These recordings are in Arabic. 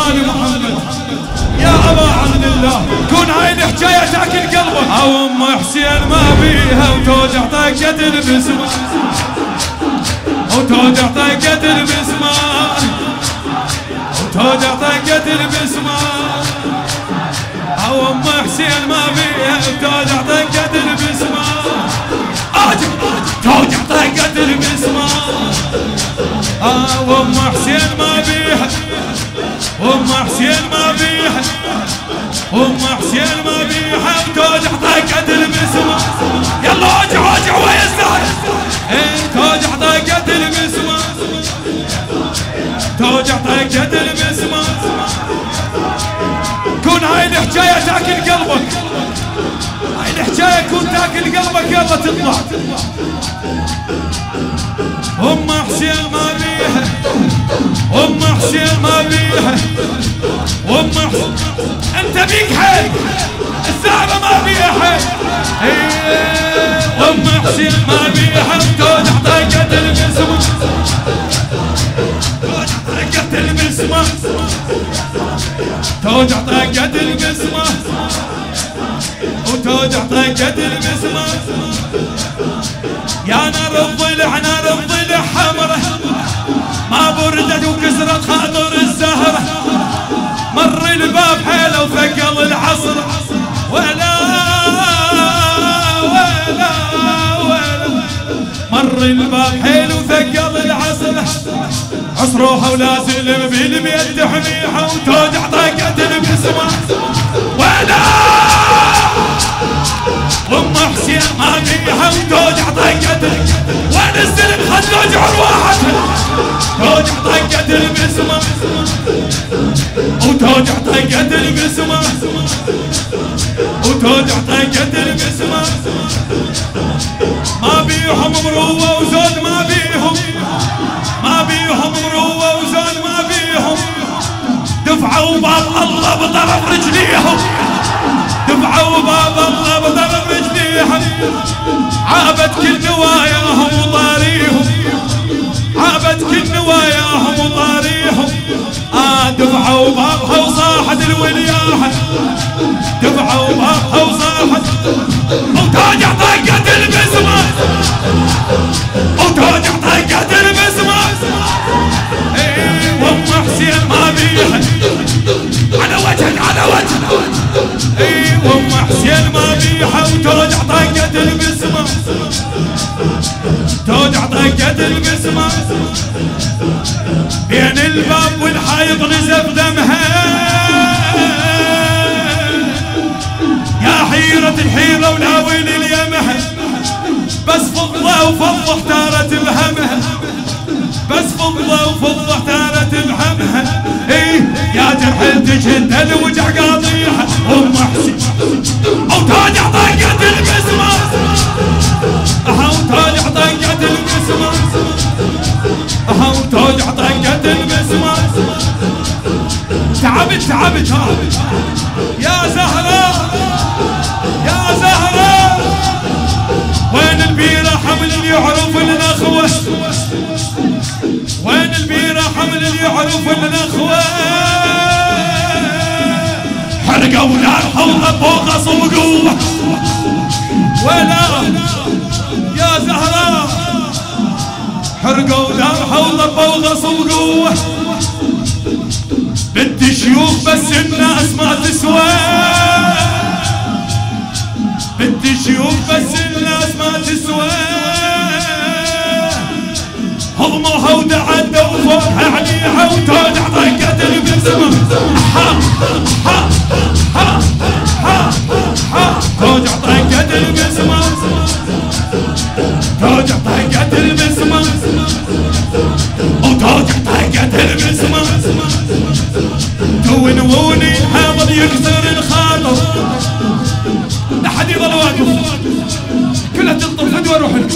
غالي محمد يا أبا عبد الله. كون هاي الحكاية تاكل قلبك. أو أم حسين ما بيها وتوجع طاقة البسمة، وتوجع طاقة البسمة، وتوجع طاقة البسمة. أو أم حسين ما بيها وتوجع طاقة البسمة، توجع طاقة البسمة. أو أم حسين ما بيها، وأم حسين ما بيها، وأم حسين ما بيها وتوجع طاقة البسمة. يلا وجع وجع ويزداد. توجع طاقة البسمة، توجع طاقة البسمة. كون هاي الحكاية تاكل قلبك، هاي الحكاية كون تاكل قلبك. يلا تطلع. أم حسين ما بيها، أم حسين ما بيها، أم حسين أنت بيك حيل، الزهرة ما بيها حيل. أم حسين ما بيها وتوجع طاقة البسمة، توجع طاقة البسمة، توجع طاقة البسمة، وتوجع طاقة البسمة. يا نار الضلع نار الضلع حمرة، ما بردت وكسرت خاطر الزهرة. مر الباب حيله وثقل العصر، ولا ولا ولا. مر الباب حيله وثقل العصر، عصروها ولا سلم بالبيت تحميها وتوجع طاقة البسمة. ولا أم حسين ما بيها وتوجع طاقة، وين السلم خلوا وجع الواحد. توجع طاقة البسمة، وتوجع طاقة البسمة، وتوجع طاقة البسمة. ما بيهم مروة وزود ما بيهم، ما بيهم مروة وزود ما بيهم. دفعوا باب الله بطرف رجليهم، دفعوا باب الله بطرف رجليهم. عابت كل نواياهم وطاريهم، عابت كل نواياهم وطاريهم. دفعوا بابها وصاحت الولياحة، دفعوا بابها وصاحت. وتوجع طاقة البسمة، وتوجع طاقة البسمة. وأم حسين ما بيها على وجه على وجه. وأم حسين ما بيها وتوجع طاقة البسمة، توجع طاقة البسمة. بين الباب والحيط نزف دمها، يا حيرة الحيرة ولا ويل اليمها. بس فضة وفضة احتارت بهمها، بس فضة وفضة احتارت بهمها. يا جرح تجهد الوجع قاضيها. أم حسين وتوجع طاقة البسمة، وتوجع طاقة البسمة، وتوجع طاقة البسمة. تعبت تعبت يا زهراء يا زهراء. وين البيرة حمل اللي يعرف النخوة، وين البيرة حمل اللي يعرف النخوة. حرقوا نار حوضة فوق صوقوة. ولا يا زهراء حرقوا نار حوضة فوق صوقوة. بدي شيوخ بس الناس ما تسوى، بدي شيوخ بس الناس ما تسوى. هضموها وتعدوا فوقها عليها وتوجع طاقة البسمة. توجع طاقة البسمة، توجع طاقة البسمة، وتوجع طاقة البسمة. تونوني حاضر يكسر الخاطر، لا حد يضل واقف، كلها تلطم فدوى واروح لك.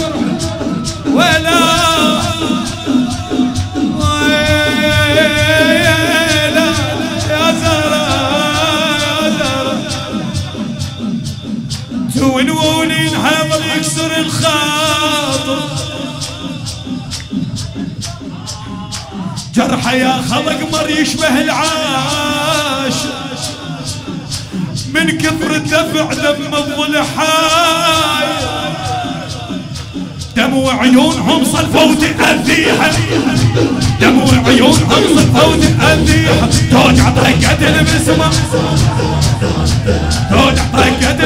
ولا يا زهرة يا زهرة. تونوني حاضر يكسر الخاطر. جرحه يا خلق مر يشبه العاش، من كثر الدفع دم الضلحاي، دم وعيونهم صلفوا تأذيها، دم وعيونهم صلفوا تأذيها، توجع طقت باسمه، توجع طقت